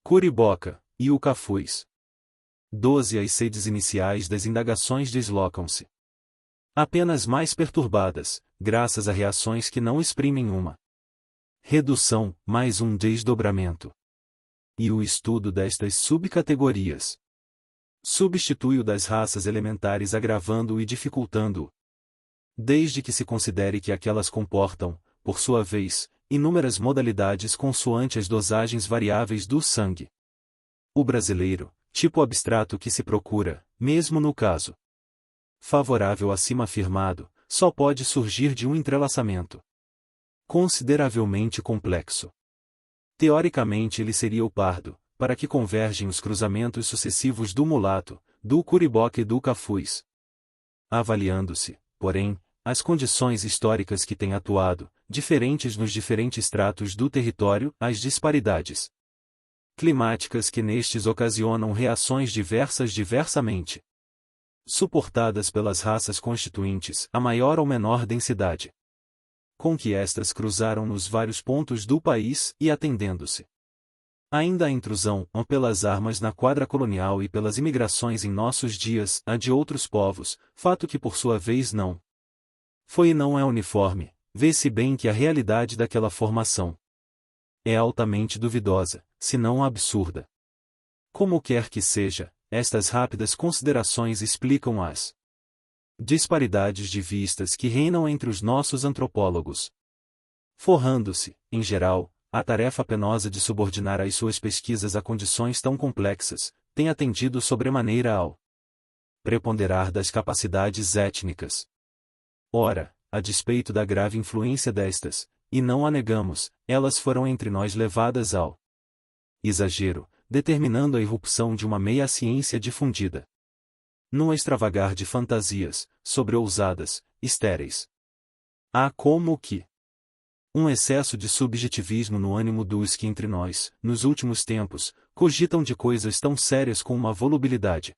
Curiboca e o Cafuz. 12 As sedes iniciais das indagações deslocam-se. Apenas mais perturbadas, graças a reações que não exprimem uma redução, mais um desdobramento. E o estudo destas subcategorias substitui o das raças elementares, agravando-o e dificultando-o, desde que se considere que aquelas comportam, por sua vez, inúmeras modalidades consoante as dosagens variáveis do sangue. O brasileiro, tipo abstrato que se procura, mesmo no caso favorável acima afirmado, só pode surgir de um entrelaçamento consideravelmente complexo. Teoricamente ele seria o pardo, para que convergem os cruzamentos sucessivos do mulato, do curiboca e do cafuz. Avaliando-se, porém, as condições históricas que têm atuado, diferentes nos diferentes tratos do território, as disparidades climáticas que nestes ocasionam reações diversamente suportadas pelas raças constituintes, a maior ou menor densidade com que estas cruzaram nos vários pontos do país e atendendo-se ainda a intrusão, pelas armas na quadra colonial e pelas imigrações em nossos dias, a de outros povos, fato que por sua vez não foi e não é uniforme, vê-se bem que a realidade daquela formação é altamente duvidosa, se não absurda. Como quer que seja, estas rápidas considerações explicam as disparidades de vistas que reinam entre os nossos antropólogos, forrando-se, em geral, a tarefa penosa de subordinar as suas pesquisas a condições tão complexas, tem atendido sobremaneira ao preponderar das capacidades étnicas. Ora, a despeito da grave influência destas, e não a negamos, elas foram entre nós levadas ao exagero, determinando a irrupção de uma meia-ciência difundida num extravagar de fantasias, sobre-ousadas, estéreis. Há como que um excesso de subjetivismo no ânimo dos que entre nós, nos últimos tempos, cogitam de coisas tão sérias com uma volubilidade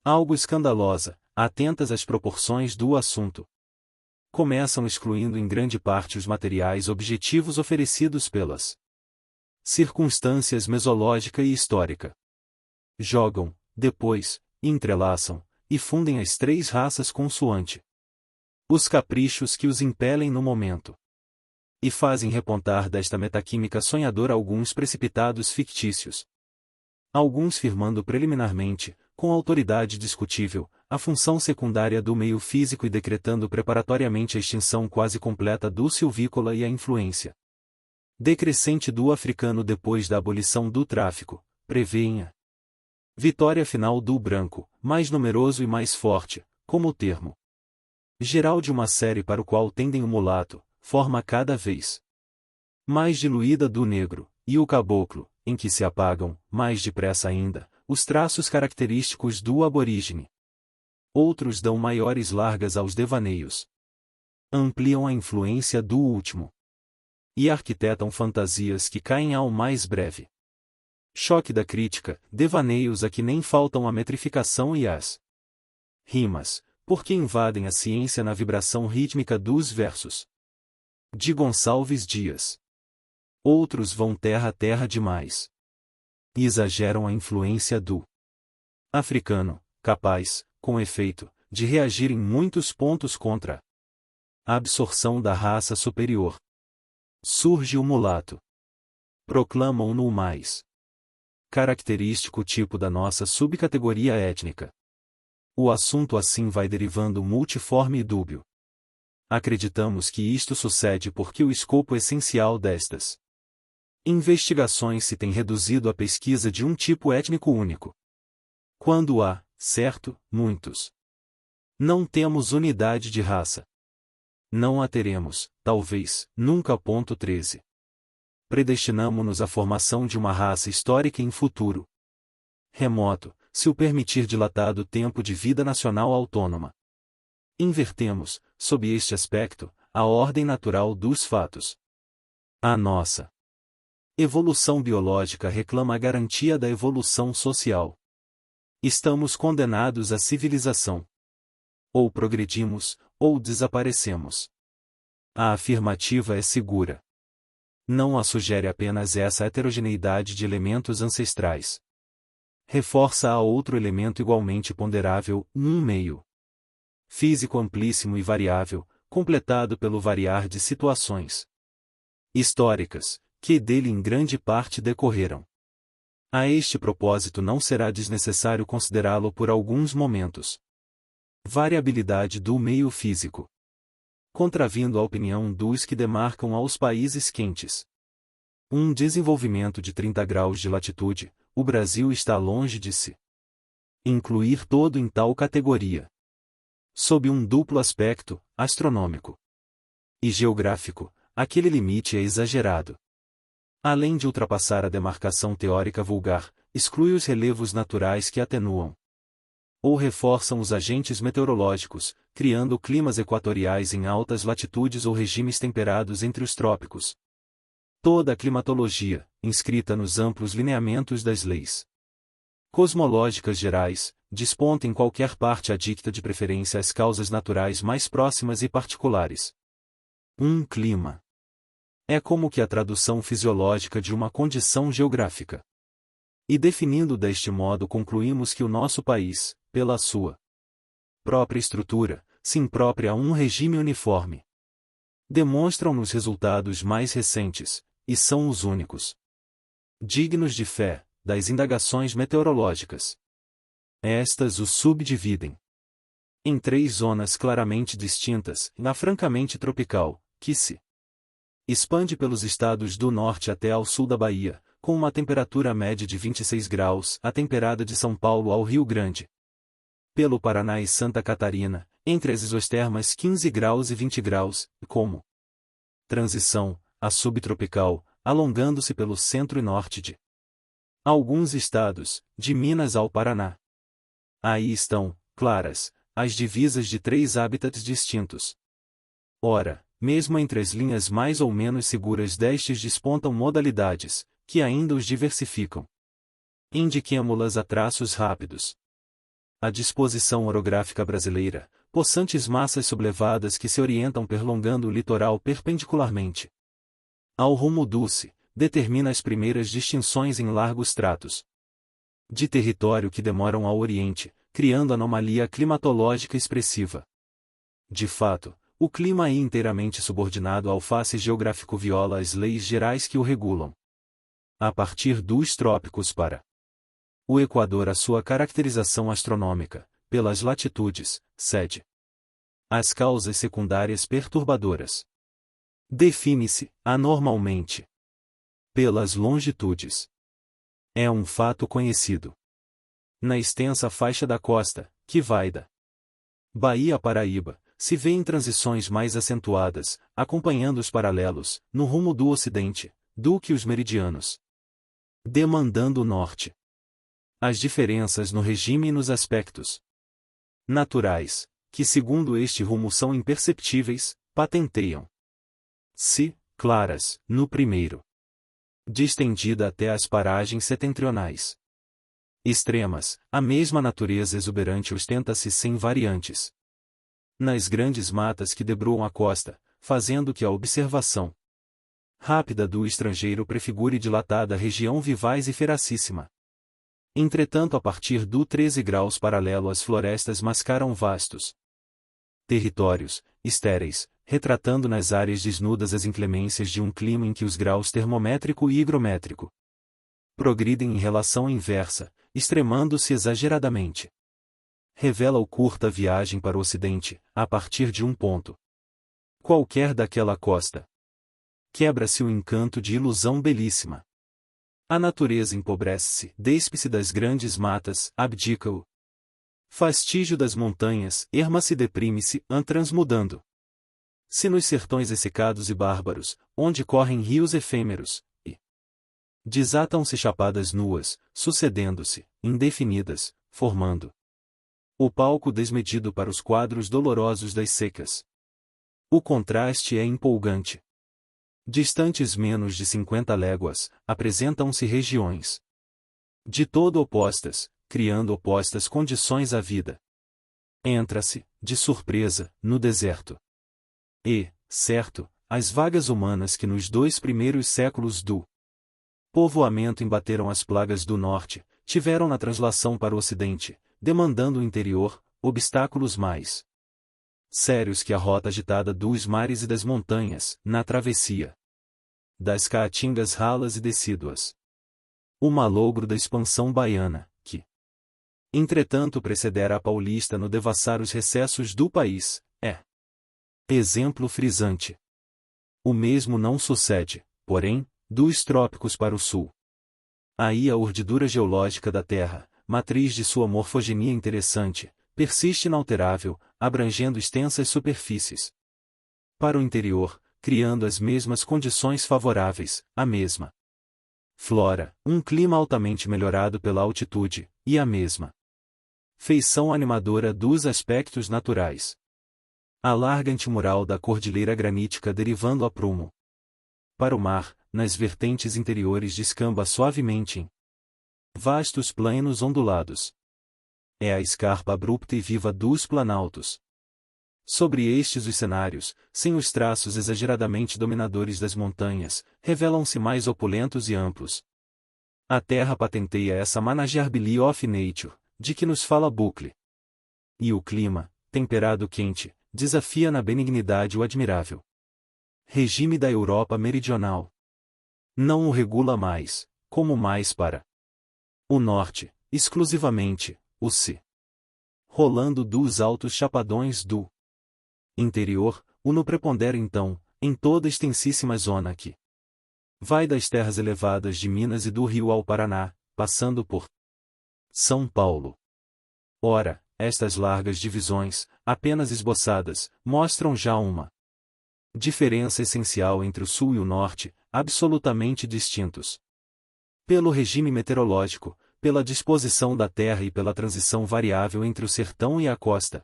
algo escandalosa, atentas às proporções do assunto. Começam excluindo em grande parte os materiais objetivos oferecidos pelas circunstâncias mesológica e histórica. Jogam, depois, entrelaçam, e fundem as três raças consoante os caprichos que os impelem no momento. E fazem repontar desta metaquímica sonhadora alguns precipitados fictícios. Alguns firmando preliminarmente, com autoridade discutível, a função secundária do meio físico e decretando preparatoriamente a extinção quase completa do silvícola e a influência decrescente do africano depois da abolição do tráfico, prevêem a vitória final do branco, mais numeroso e mais forte, como o termo geral de uma série para o qual tendem o mulato, forma cada vez mais diluída do negro, e o caboclo, em que se apagam, mais depressa ainda, os traços característicos do aborígene. Outros dão maiores largas aos devaneios. Ampliam a influência do último. E arquitetam fantasias que caem ao mais breve choque da crítica, devaneios a que nem faltam a metrificação e as rimas, porque invadem a ciência na vibração rítmica dos versos de Gonçalves Dias. Outros vão terra a terra demais. E exageram a influência do africano, capaz, com efeito, de reagir em muitos pontos contra a absorção da raça superior. Surge o mulato. Proclamam-no o mais característico tipo da nossa subcategoria étnica. O assunto assim vai derivando multiforme e dúbio. Acreditamos que isto sucede porque o escopo essencial destas investigações se tem reduzido à pesquisa de um tipo étnico único. Quando há, certo, muitos. Não temos unidade de raça. Não a teremos, talvez, nunca. 13. Predestinamo-nos à formação de uma raça histórica em futuro remoto, se o permitir dilatado tempo de vida nacional autônoma. Invertemos, sob este aspecto, a ordem natural dos fatos. A nossa evolução biológica reclama a garantia da evolução social. Estamos condenados à civilização. Ou progredimos, ou desaparecemos. A afirmativa é segura. Não a sugere apenas essa heterogeneidade de elementos ancestrais. Reforça a outro elemento igualmente ponderável, um meio físico amplíssimo e variável, completado pelo variar de situações históricas, que dele em grande parte decorreram. A este propósito não será desnecessário considerá-lo por alguns momentos. Variabilidade do meio físico. Contravindo a opinião dos que demarcam aos países quentes um desenvolvimento de 30 graus de latitude, o Brasil está longe de se incluir todo em tal categoria. Sob um duplo aspecto, astronômico e geográfico, aquele limite é exagerado. Além de ultrapassar a demarcação teórica vulgar, exclui os relevos naturais que atenuam ou reforçam os agentes meteorológicos, criando climas equatoriais em altas latitudes ou regimes temperados entre os trópicos. Toda a climatologia, inscrita nos amplos lineamentos das leis cosmológicas gerais, desponta em qualquer parte adicta de preferência às causas naturais mais próximas e particulares. Um clima é como que a tradução fisiológica de uma condição geográfica. E definindo deste modo concluímos que o nosso país, pela sua própria estrutura, se imprópria a um regime uniforme. Demonstram-nos resultados mais recentes, e são os únicos dignos de fé, das indagações meteorológicas. Estas os subdividem em 3 zonas claramente distintas, na francamente tropical, que se expande pelos estados do norte até ao sul da Bahia, com uma temperatura média de 26 graus, a temperada de São Paulo ao Rio Grande. Pelo Paraná e Santa Catarina, entre as isotermas 15 graus e 20 graus, como transição, a subtropical, alongando-se pelo centro e norte de alguns estados, de Minas ao Paraná. Aí estão, claras, as divisas de 3 hábitats distintos. Ora, mesmo entre as linhas mais ou menos seguras destes despontam modalidades, que ainda os diversificam. Indiquemo-las a traços rápidos. A disposição orográfica brasileira, possantes massas sublevadas que se orientam perlongando o litoral perpendicularmente ao rumo dulce, determina as primeiras distinções em largos tratos de território que demoram ao oriente, criando anomalia climatológica expressiva. De fato, o clima é inteiramente subordinado ao face geográfico viola as leis gerais que o regulam. A partir dos trópicos para o Equador a sua caracterização astronômica, pelas latitudes, cede as causas secundárias perturbadoras. Define-se, anormalmente, pelas longitudes. É um fato conhecido. Na extensa faixa da costa, que vai da Bahia a Paraíba, se vê em transições mais acentuadas, acompanhando os paralelos, no rumo do ocidente, do que os meridianos, demandando o norte. As diferenças no regime e nos aspectos naturais, que segundo este rumo são imperceptíveis, patenteiam-se, claras, no primeiro, distendida até as paragens setentrionais extremas, a mesma natureza exuberante ostenta-se sem variantes nas grandes matas que debruam a costa, fazendo que a observação rápida do estrangeiro prefigure dilatada região vivaz e feracíssima. Entretanto, a partir do 13 graus paralelo as florestas mascaram vastos territórios, estéreis, retratando nas áreas desnudas as inclemências de um clima em que os graus termométrico e higrométrico progridem em relação inversa, extremando-se exageradamente. Revela o curta viagem para o ocidente, a partir de um ponto qualquer daquela costa. Quebra-se o encanto de ilusão belíssima. A natureza empobrece-se, despe-se das grandes matas, abdica-o fastígio das montanhas, erma-se e deprime-se, transmudando. Se nos sertões exsecados e bárbaros, onde correm rios efêmeros, e desatam-se chapadas nuas, sucedendo-se, indefinidas, formando o palco desmedido para os quadros dolorosos das secas. O contraste é empolgante. Distantes menos de 50 léguas, apresentam-se regiões de todo opostas, criando opostas condições à vida. Entra-se, de surpresa, no deserto. E, certo, as vagas humanas que nos 2 primeiros séculos do povoamento embateram as plagas do norte, tiveram na translação para o ocidente, demandando o interior, obstáculos mais sérios que a rota agitada dos mares e das montanhas, na travessia das caatingas ralas e decíduas. O malogro da expansão baiana, que, entretanto, precedera a paulista no devassar os recessos do país, é exemplo frisante. O mesmo não sucede, porém, dos trópicos para o sul. Aí a urdidura geológica da Terra, matriz de sua morfogenia interessante, persiste inalterável, abrangendo extensas superfícies. Para o interior, criando as mesmas condições favoráveis, a mesma flora, um clima altamente melhorado pela altitude, e a mesma feição animadora dos aspectos naturais. A larga antimural da cordilheira granítica derivando a prumo para o mar, nas vertentes interiores descamba suavemente em vastos planos ondulados. É a escarpa abrupta e viva dos planaltos. Sobre estes os cenários, sem os traços exageradamente dominadores das montanhas, revelam-se mais opulentos e amplos. A terra patenteia essa manageability of nature, de que nos fala Bucle. E o clima, temperado quente, desafia na benignidade o admirável regime da Europa meridional. Não o regula mais, como mais para o norte, exclusivamente, o se rolando dos altos chapadões do interior, o no prepondera então, em toda a extensíssima zona que vai das terras elevadas de Minas e do Rio ao Paraná, passando por São Paulo. Ora, estas largas divisões, apenas esboçadas, mostram já uma diferença essencial entre o sul e o norte, absolutamente distintos. Pelo regime meteorológico, pela disposição da terra e pela transição variável entre o sertão e a costa.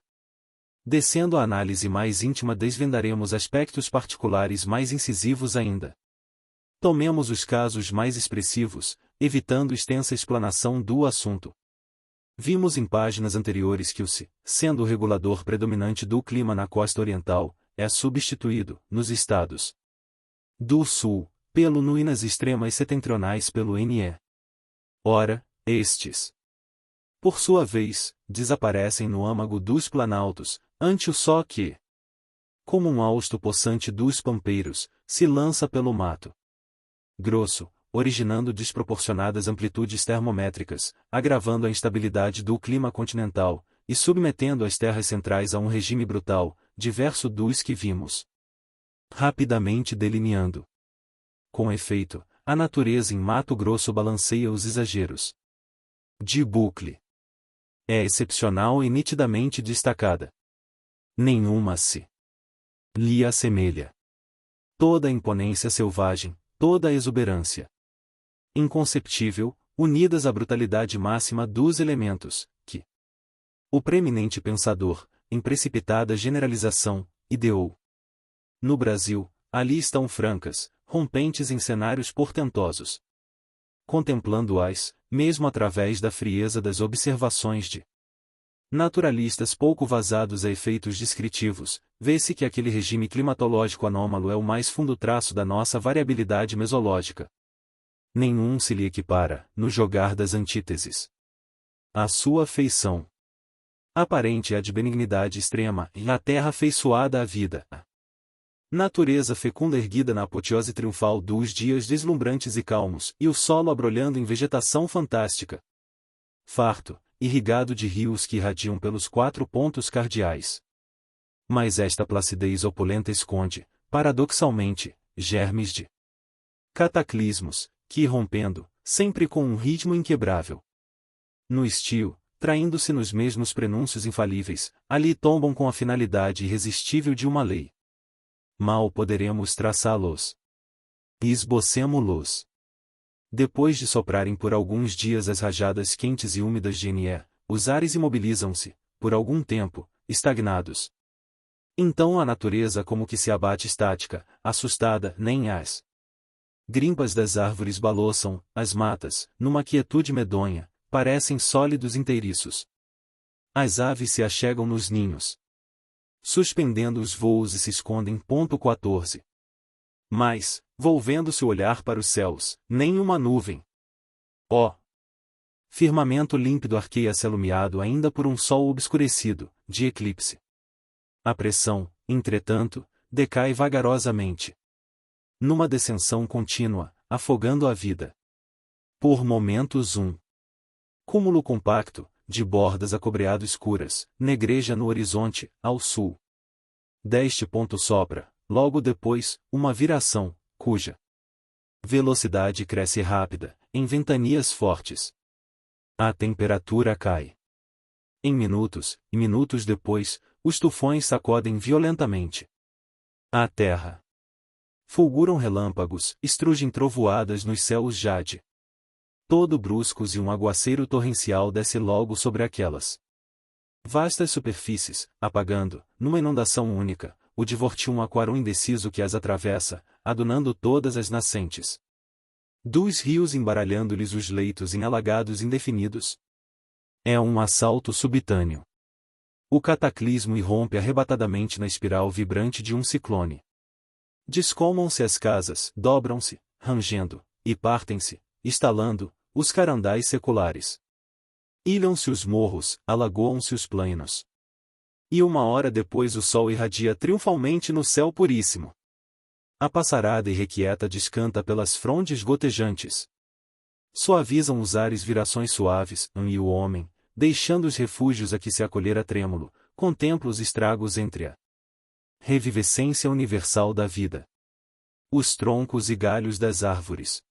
Descendo à análise mais íntima, desvendaremos aspectos particulares mais incisivos ainda. Tomemos os casos mais expressivos, evitando extensa explanação do assunto. Vimos em páginas anteriores que o se, sendo o regulador predominante do clima na costa oriental, é substituído, nos estados do sul, pelo nu e nas extremas setentrionais pelo NE. Ora, estes, por sua vez, desaparecem no âmago dos planaltos, ante o só que, como um hausto possante dos pampeiros, se lança pelo mato grosso, originando desproporcionadas amplitudes termométricas, agravando a instabilidade do clima continental, e submetendo as terras centrais a um regime brutal, diverso dos que vimos rapidamente delineando. Com efeito, a natureza em Mato Grosso balanceia os exageros de Bucle. É excepcional e nitidamente destacada. Nenhuma se lhe assemelha. Toda a imponência selvagem, toda a exuberância inconceptível, unidas à brutalidade máxima dos elementos, que o preeminente pensador, em precipitada generalização, ideou. No Brasil, ali estão francas, rompentes em cenários portentosos. Contemplando-as, mesmo através da frieza das observações de naturalistas pouco vazados a efeitos descritivos, vê-se que aquele regime climatológico anômalo é o mais fundo traço da nossa variabilidade mesológica. Nenhum se lhe equipara, no jogar das antíteses. A sua feição aparente é a de benignidade extrema, e a terra afeiçoada à vida. Natureza fecunda erguida na apoteose triunfal dos dias deslumbrantes e calmos, e o solo abrolhando em vegetação fantástica. Farto, irrigado de rios que irradiam pelos 4 pontos cardeais. Mas esta placidez opulenta esconde, paradoxalmente, germes de cataclismos, que irrompendo, sempre com um ritmo inquebrável. No estio, traindo-se nos mesmos prenúncios infalíveis, ali tombam com a finalidade irresistível de uma lei. Mal poderemos traçá-los. Esbocemo-los. Depois de soprarem por alguns dias as rajadas quentes e úmidas de NE, os ares imobilizam-se, por algum tempo, estagnados. Então a natureza como que se abate estática, assustada, nem as grimpas das árvores balouçam, as matas, numa quietude medonha, parecem sólidos inteiriços. As aves se achegam nos ninhos, suspendendo os voos e se escondem. 14. Mas, volvendo-se o olhar para os céus, nem uma nuvem. Ó! Firmamento límpido arqueia-se alumiado ainda por um sol obscurecido, de eclipse. A pressão, entretanto, decai vagarosamente. Numa descensão contínua, afogando a vida. Por momentos cúmulo compacto, de bordas acobreado escuras, negreja no horizonte, ao sul. Deste ponto sopra, logo depois, uma viração, cuja velocidade cresce rápida, em ventanias fortes. A temperatura cai. Em minutos, e minutos depois, os tufões sacodem violentamente a terra. Fulguram relâmpagos, estrugem trovoadas nos céus jade. Todo bruscos e um aguaceiro torrencial desce logo sobre aquelas vastas superfícies, apagando, numa inundação única, o divortium aquarum indeciso que as atravessa, adunando todas as nascentes dos rios, embaralhando-lhes os leitos em alagados indefinidos. É um assalto subitâneo. O cataclismo irrompe arrebatadamente na espiral vibrante de um ciclone. Descolmam-se as casas, dobram-se, rangendo, e partem-se, estalando, os carandais seculares. Ilham-se os morros, alagoam-se os plainos. E uma hora depois o sol irradia triunfalmente no céu puríssimo. A passarada irrequieta descanta pelas frondes gotejantes. Suavizam os ares virações suaves, e o homem, deixando os refúgios a que se acolhera trêmulo, contempla os estragos entre a revivescência universal da vida. Os troncos e galhos das árvores,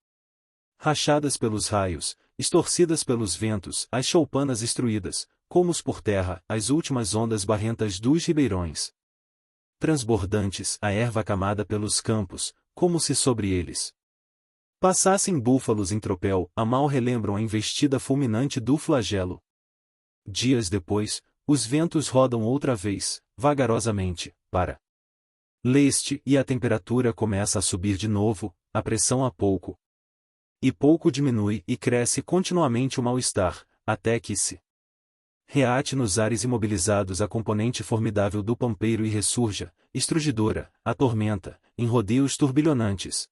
rachadas pelos raios, estorcidas pelos ventos, as choupanas estruídas, como por terra, as últimas ondas barrentas dos ribeirões. Transbordantes, a erva camada pelos campos, como se sobre eles passassem búfalos em tropel, a mal relembram a investida fulminante do flagelo. Dias depois, os ventos rodam outra vez, vagarosamente, para leste e a temperatura começa a subir de novo, a pressão a pouco e pouco diminui e cresce continuamente o mal-estar, até que se reate nos ares imobilizados a componente formidável do pampeiro e ressurja, estrugidora, a tormenta, em rodeios turbilhonantes.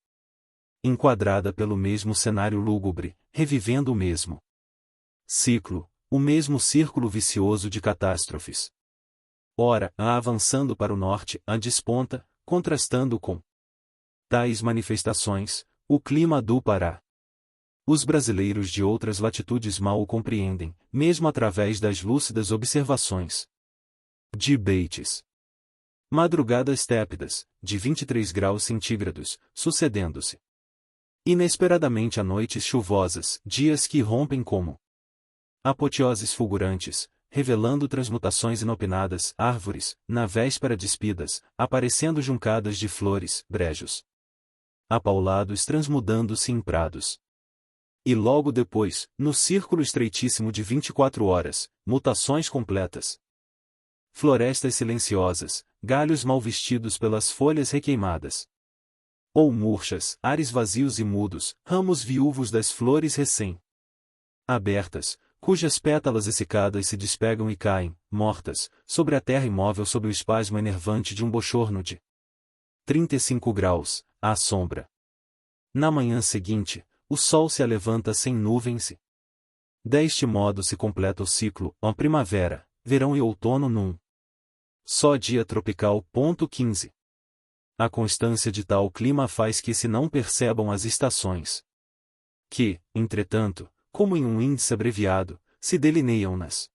Enquadrada pelo mesmo cenário lúgubre, revivendo o mesmo ciclo, o mesmo círculo vicioso de catástrofes. Ora, avançando para o norte, a desponta, contrastando com tais manifestações, o clima do Pará. Os brasileiros de outras latitudes mal o compreendem, mesmo através das lúcidas observações de Bates. Madrugadas tépidas, de 23 graus centígrados, sucedendo-se inesperadamente a noites chuvosas, dias que irrompem como apoteoses fulgurantes, revelando transmutações inopinadas, árvores, na véspera despidas, aparecendo juncadas de flores, brejos apaulados transmudando-se em prados. E logo depois, no círculo estreitíssimo de 24 horas, mutações completas. Florestas silenciosas, galhos mal vestidos pelas folhas requeimadas. Ou murchas, ares vazios e mudos, ramos viúvos das flores recém-abertas, cujas pétalas exsicadas se despegam e caem, mortas, sobre a terra imóvel sob o espasmo enervante de um bochorno de 35 graus, à sombra. Na manhã seguinte, o sol se alevanta sem nuvens e deste modo se completa o ciclo, a primavera, verão e outono num só dia tropical. 15. A constância de tal clima faz que se não percebam as estações que, entretanto, como em um índice abreviado, se delineiam nas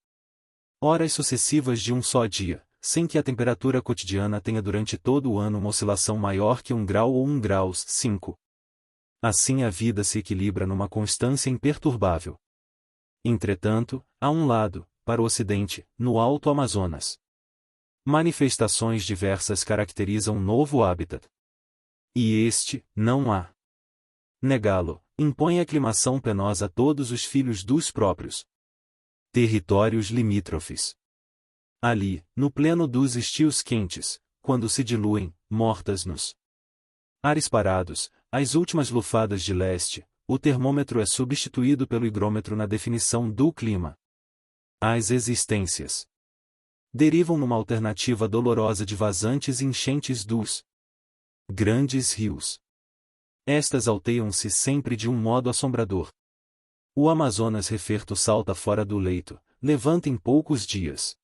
horas sucessivas de um só dia, sem que a temperatura cotidiana tenha durante todo o ano uma oscilação maior que 1 grau ou 1 graus. 5. Assim a vida se equilibra numa constância imperturbável. Entretanto, a um lado, para o ocidente, no Alto Amazonas, manifestações diversas caracterizam um novo hábitat. E este, não há negá-lo, impõe aclimação penosa a todos os filhos dos próprios territórios limítrofes. Ali, no pleno dos estios quentes, quando se diluem, mortas nos ares parados, as últimas lufadas de leste, o termômetro é substituído pelo higrômetro na definição do clima. As existências derivam numa alternativa dolorosa de vazantes e enchentes dos grandes rios. Estas alteiam-se sempre de um modo assombrador. O Amazonas referto salta fora do leito, levanta em poucos dias.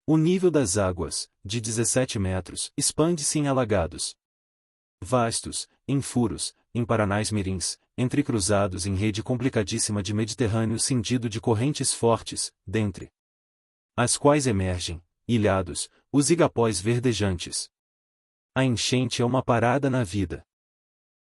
O nível das águas, de 17 metros, expande-se em alagados vastos, em furos, em paranás mirins, entrecruzados em rede complicadíssima de Mediterrâneo cindido de correntes fortes, dentre as quais emergem, ilhados, os igapós verdejantes. A enchente é uma parada na vida.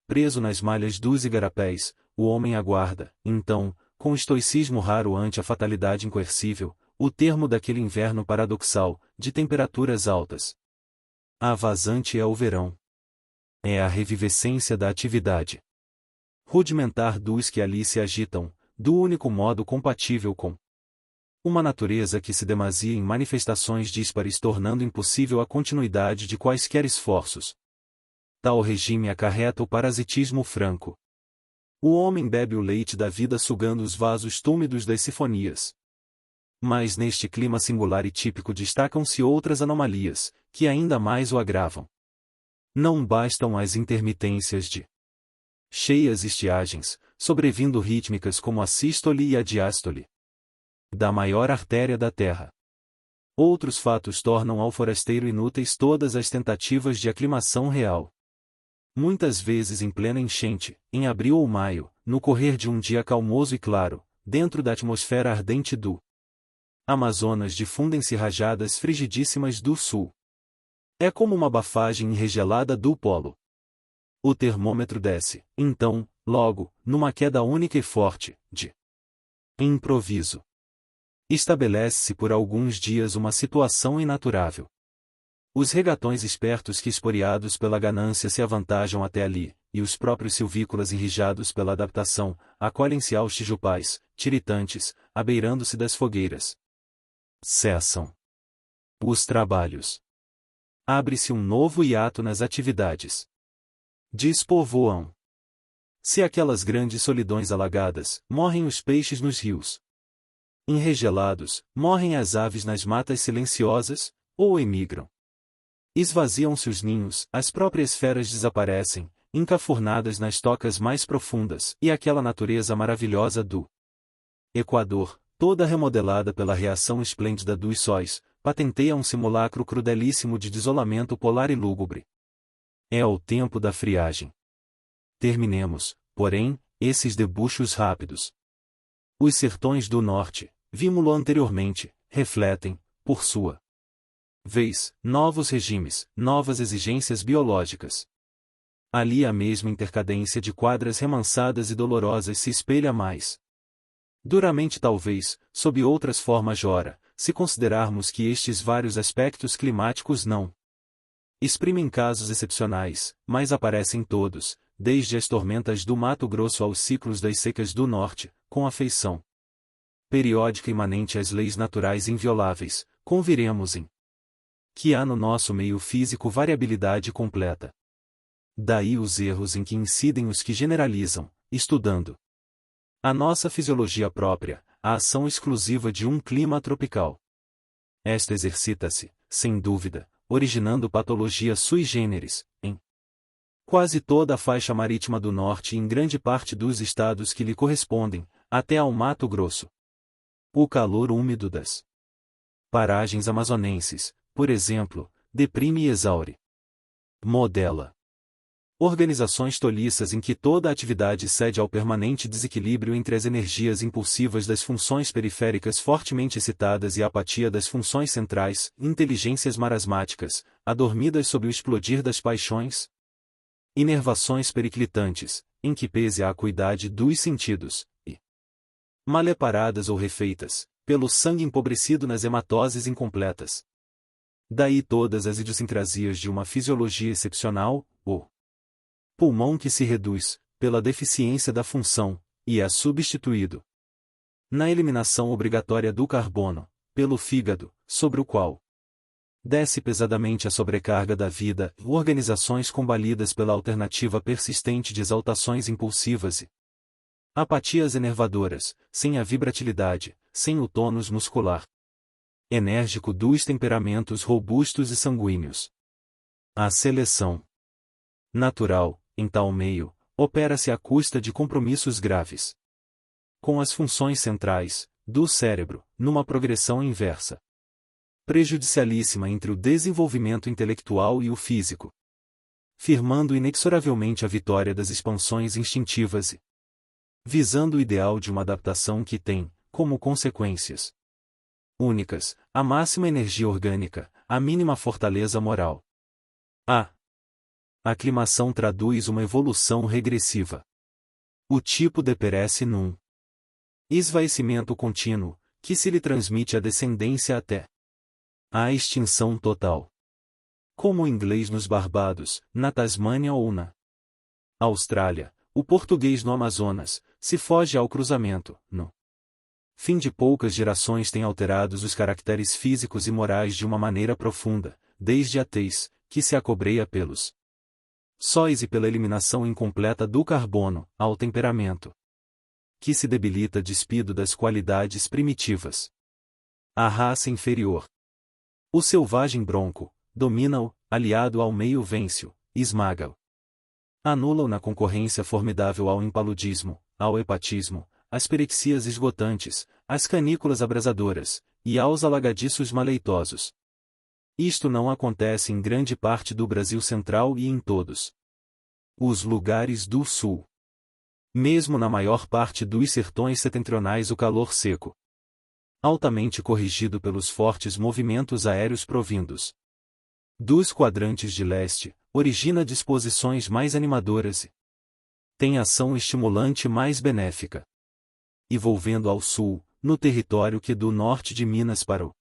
Preso nas malhas dos igarapés, o homem aguarda, então, com estoicismo raro ante a fatalidade incoercível, o termo daquele inverno paradoxal, de temperaturas altas. A vazante é o verão. É a revivescência da atividade rudimentar dos que ali se agitam, do único modo compatível com uma natureza que se demasia em manifestações díspares tornando impossível a continuidade de quaisquer esforços. Tal regime acarreta o parasitismo franco. O homem bebe o leite da vida sugando os vasos túmidos das sifonias. Mas neste clima singular e típico destacam-se outras anomalias, que ainda mais o agravam. Não bastam as intermitências de cheias estiagens, sobrevindo rítmicas como a sístole e a diástole da maior artéria da terra. Outros fatos tornam ao forasteiro inúteis todas as tentativas de aclimação real. Muitas vezes em plena enchente, em abril ou maio, no correr de um dia calmoso e claro, dentro da atmosfera ardente do Amazonas difundem-se rajadas frigidíssimas do sul. É como uma bafagem enregelada do polo. O termômetro desce, então, logo, numa queda única e forte, de improviso. Estabelece-se por alguns dias uma situação inaturável. Os regatões espertos que esporeados pela ganância se avantajam até ali, e os próprios silvícolas enrijados pela adaptação, acolhem-se aos tijupais, tiritantes, abeirando-se das fogueiras. Cessam os trabalhos. Abre-se um novo hiato nas atividades. Despovoam. Se aquelas grandes solidões alagadas, morrem os peixes nos rios. Enregelados, morrem as aves nas matas silenciosas, ou emigram. Esvaziam-se os ninhos, as próprias feras desaparecem, encafurnadas nas tocas mais profundas, e aquela natureza maravilhosa do Equador, toda remodelada pela reação esplêndida dos sóis, patenteia um simulacro crudelíssimo de desolamento polar e lúgubre. É o tempo da friagem. Terminemos, porém, esses debuxos rápidos. Os sertões do norte, vimo-lo anteriormente, refletem, por sua vez, novos regimes, novas exigências biológicas. Ali a mesma intercadência de quadras remansadas e dolorosas se espelha mais duramente talvez, sob outras formas ora, se considerarmos que estes vários aspectos climáticos não exprimem casos excepcionais, mas aparecem todos, desde as tormentas do Mato Grosso aos ciclos das secas do norte, com afeição periódica imanente às leis naturais invioláveis, conviremos em que há no nosso meio físico variabilidade completa. Daí os erros em que incidem os que generalizam, estudando a nossa fisiologia própria, a ação exclusiva de um clima tropical. Esta exercita-se, sem dúvida, originando patologia sui generis, em quase toda a faixa marítima do norte e em grande parte dos estados que lhe correspondem, até ao Mato Grosso. O calor úmido das paragens amazonenses, por exemplo, deprime e exaure. Modela organizações toliças em que toda a atividade cede ao permanente desequilíbrio entre as energias impulsivas das funções periféricas fortemente excitadas e a apatia das funções centrais, inteligências marasmáticas, adormidas sob o explodir das paixões. Inervações periclitantes, em que pese a acuidade dos sentidos, e maleparadas ou refeitas, pelo sangue empobrecido nas hematoses incompletas. Daí todas as idiosincrasias de uma fisiologia excepcional, o pulmão que se reduz, pela deficiência da função, e é substituído na eliminação obrigatória do carbono, pelo fígado, sobre o qual desce pesadamente a sobrecarga da vida, organizações combalidas pela alternativa persistente de exaltações impulsivas e apatias enervadoras, sem a vibratilidade, sem o tônus muscular enérgico dos temperamentos robustos e sanguíneos. A seleção natural, em tal meio, opera-se à custa de compromissos graves com as funções centrais do cérebro, numa progressão inversa, prejudicialíssima entre o desenvolvimento intelectual e o físico, firmando inexoravelmente a vitória das expansões instintivas e visando o ideal de uma adaptação que tem, como consequências únicas, a máxima energia orgânica, a mínima fortaleza moral. A aclimação traduz uma evolução regressiva. O tipo deperece num esvaecimento contínuo, que se lhe transmite a descendência até a extinção total. Como o inglês nos Barbados, na Tasmânia ou na Austrália, o português no Amazonas, se foge ao cruzamento, no fim de poucas gerações tem alterados os caracteres físicos e morais de uma maneira profunda, desde a tez, que se acobreia pelos sóis e pela eliminação incompleta do carbono, ao temperamento, que se debilita despido das qualidades primitivas. A raça inferior, o selvagem bronco, domina-o, aliado ao meio vence-o, esmaga-o. Anula-o na concorrência formidável ao impaludismo, ao hepatismo, às perexias esgotantes, às canículas abrasadoras, e aos alagadiços maleitosos. Isto não acontece em grande parte do Brasil Central e em todos os lugares do Sul. Mesmo na maior parte dos sertões setentrionais o calor seco, altamente corrigido pelos fortes movimentos aéreos provindos dos quadrantes de leste, origina disposições mais animadoras e tem ação estimulante mais benéfica, envolvendo ao sul, no território que do norte de Minas para o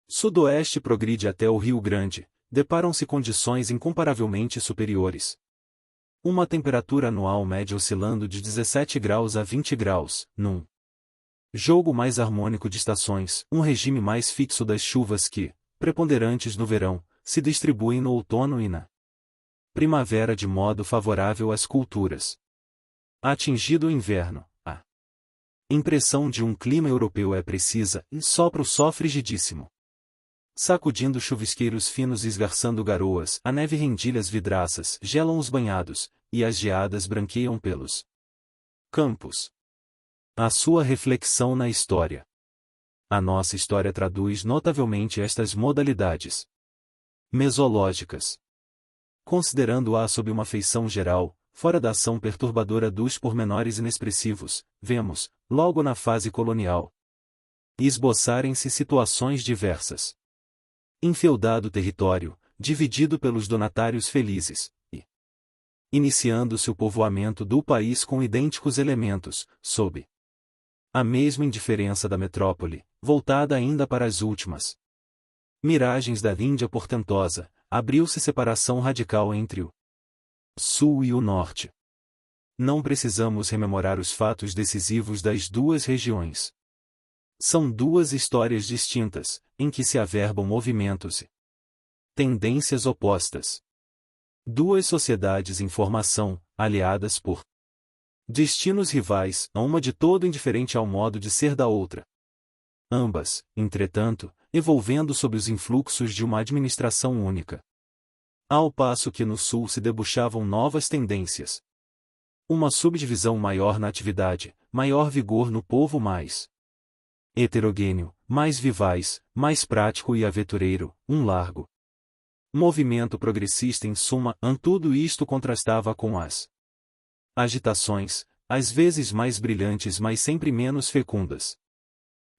sudoeste progride até o Rio Grande, deparam-se condições incomparavelmente superiores. Uma temperatura anual média oscilando de 17 graus a 20 graus, num jogo mais harmônico de estações, um regime mais fixo das chuvas que, preponderantes no verão, se distribuem no outono e na primavera de modo favorável às culturas. Atingido o inverno, a impressão de um clima europeu é precisa e sopra o sol frigidíssimo, sacudindo chuvisqueiros finos e esgarçando garoas, a neve rendilhas vidraças, gelam os banhados, e as geadas branqueiam pelos campos. A sua reflexão na história. A nossa história traduz notavelmente estas modalidades mesológicas. Considerando-a sob uma feição geral, fora da ação perturbadora dos pormenores inexpressivos, vemos, logo na fase colonial, esboçarem-se situações diversas. Enfeudado território, dividido pelos donatários felizes, e iniciando-se o povoamento do país com idênticos elementos, sob a mesma indiferença da metrópole, voltada ainda para as últimas miragens da Índia portentosa, abriu-se separação radical entre o sul e o norte. Não precisamos rememorar os fatos decisivos das duas regiões. São duas histórias distintas, em que se averbam movimentos e tendências opostas. Duas sociedades em formação, aliadas por destinos rivais, a uma de todo indiferente ao modo de ser da outra. Ambas, entretanto, evolvendo sob os influxos de uma administração única. Ao passo que no sul se debuxavam novas tendências. Uma subdivisão maior na atividade, maior vigor no povo mais heterogêneo, mais vivaz, mais prático e aventureiro, um largo movimento progressista em suma, tudo isto contrastava com as agitações, às vezes mais brilhantes mas sempre menos fecundas.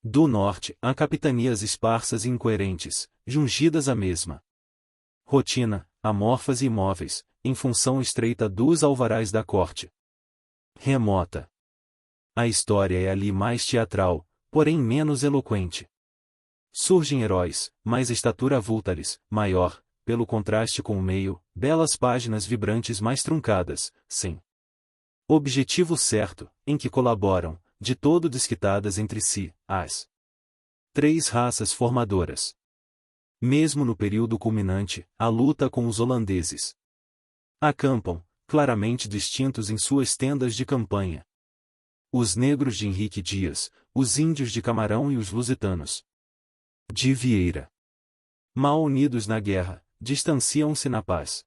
Do norte, há capitanias esparsas e incoerentes, jungidas à mesma rotina, amorfas e imóveis, em função estreita dos alvarás da corte remota. A história é ali mais teatral, porém menos eloquente. Surgem heróis, mas a estatura avulta-lhes, maior, pelo contraste com o meio, belas páginas vibrantes mais truncadas, sem objetivo certo, em que colaboram, de todo desquitadas entre si, as três raças formadoras. Mesmo no período culminante, a luta com os holandeses. Acampam, claramente distintos em suas tendas de campanha. Os negros de Henrique Dias, os índios de Camarão e os lusitanos de Vieira. Mal unidos na guerra, distanciam-se na paz.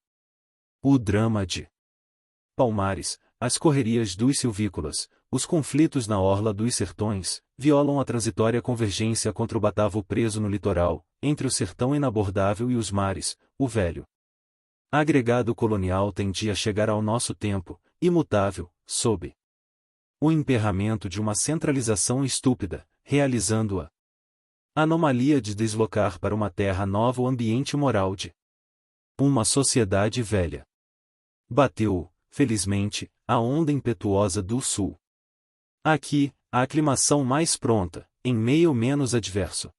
O drama de Palmares, as correrias dos silvícolas, os conflitos na orla dos sertões, violam a transitória convergência contra o batavo preso no litoral, entre o sertão inabordável e os mares, o velho agregado colonial tendia a chegar ao nosso tempo, imutável, sob o emperramento de uma centralização estúpida, realizando a anomalia de deslocar para uma terra nova o ambiente moral de uma sociedade velha. Bateu, felizmente, a onda impetuosa do sul. Aqui, a aclimação mais pronta, em meio menos adverso,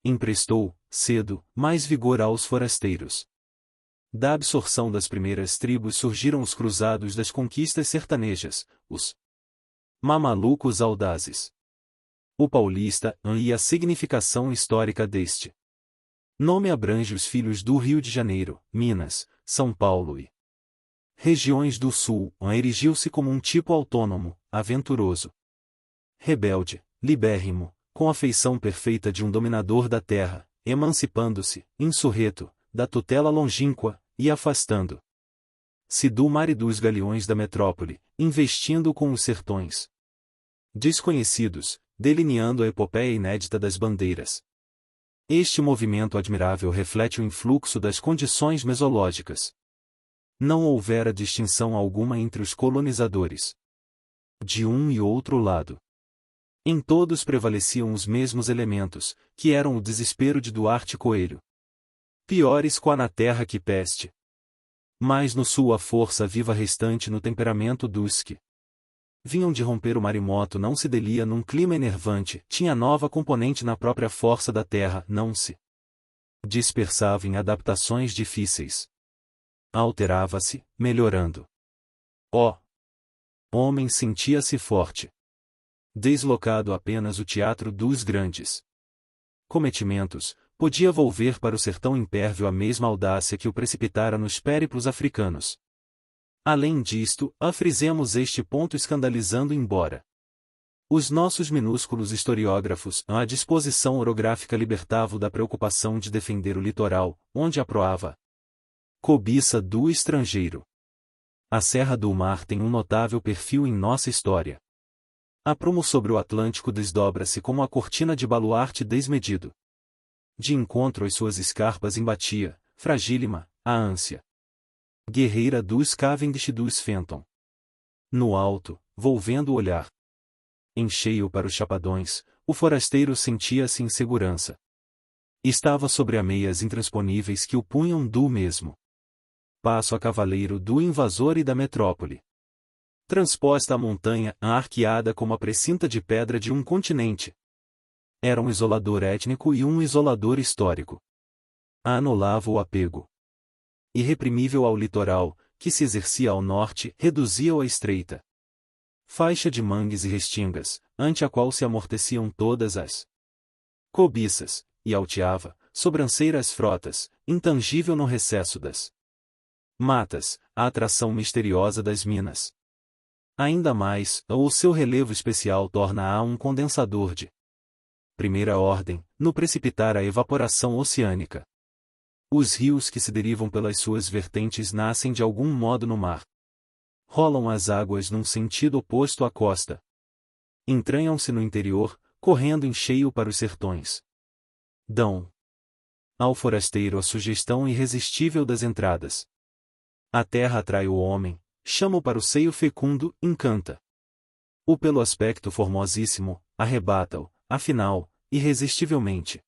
emprestou, cedo, mais vigor aos forasteiros. Da absorção das primeiras tribos surgiram os cruzados das conquistas sertanejas, os mamalucos audazes. O paulista e a significação histórica deste nome abrange os filhos do Rio de Janeiro, Minas, São Paulo e regiões do Sul. Erigiu-se como um tipo autônomo, aventuroso, rebelde, libérrimo, com a feição perfeita de um dominador da terra, emancipando-se, insurreto, da tutela longínqua, e afastando-se do mar e dos galeões da metrópole, investindo com os sertões desconhecidos, delineando a epopeia inédita das bandeiras. Este movimento admirável reflete o influxo das condições mesológicas. Não houvera distinção alguma entre os colonizadores de um e outro lado. Em todos prevaleciam os mesmos elementos, que eram o desespero de Duarte Coelho. Piores qua na terra que peste. Mas no sul a força viva restante no temperamento dos que vinham de romper o marimoto não se delia num clima enervante, tinha nova componente na própria força da terra, não se dispersava em adaptações difíceis. Alterava-se, melhorando. Ó! Homem sentia-se forte. Deslocado apenas o teatro dos grandes cometimentos, podia volver para o sertão impérvio a mesma audácia que o precipitara nos périplos africanos. Além disto, afrisemos este ponto escandalizando embora os nossos minúsculos historiógrafos, a disposição orográfica libertava-o da preocupação de defender o litoral, onde aproava cobiça do estrangeiro. A Serra do Mar tem um notável perfil em nossa história. A prumo sobre o Atlântico desdobra-se como a cortina de baluarte desmedido. De encontro às suas escarpas embatia, fragílima, a ânsia guerreira dos Cavendish e dos Fenton. No alto, volvendo o olhar em cheio para os chapadões, o forasteiro sentia-se em segurança. Estava sobre ameias intransponíveis que o punham do mesmo passo a cavaleiro do invasor e da metrópole. Transposta a montanha, arqueada como a precinta de pedra de um continente. Era um isolador étnico e um isolador histórico. Anulava o apego irreprimível ao litoral, que se exercia ao norte, reduzia-o à estreita faixa de mangues e restingas, ante a qual se amorteciam todas as cobiças, e alteava, sobranceira as frotas, intangível no recesso das matas, a atração misteriosa das minas. Ainda mais, o seu relevo especial torna-a um condensador de primeira ordem, no precipitar a evaporação oceânica. Os rios que se derivam pelas suas vertentes nascem de algum modo no mar. Rolam as águas num sentido oposto à costa. Entranham-se no interior, correndo em cheio para os sertões. Dão ao forasteiro a sugestão irresistível das entradas. A terra atrai o homem, chama-o para o seio fecundo, encanta. O pelo aspecto formosíssimo, arrebata-o, afinal, irresistivelmente.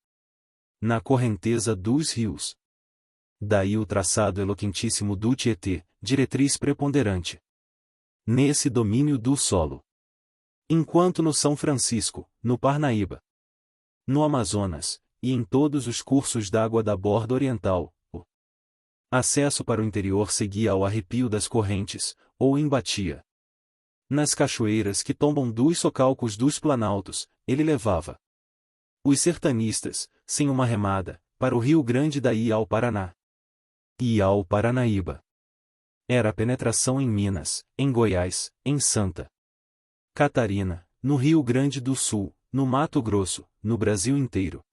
Na correnteza dos rios. Daí o traçado eloquentíssimo do Tietê, diretriz preponderante nesse domínio do solo. Enquanto no São Francisco, no Parnaíba, no Amazonas, e em todos os cursos d'água da borda oriental, o acesso para o interior seguia ao arrepio das correntes, ou embatia nas cachoeiras que tombam dos socalcos dos planaltos, ele levava os sertanistas, sem uma remada, para o Rio Grande daí ao Paraná. E ao Paranaíba. Era a penetração em Minas, em Goiás, em Santa Catarina, no Rio Grande do Sul, no Mato Grosso, no Brasil inteiro.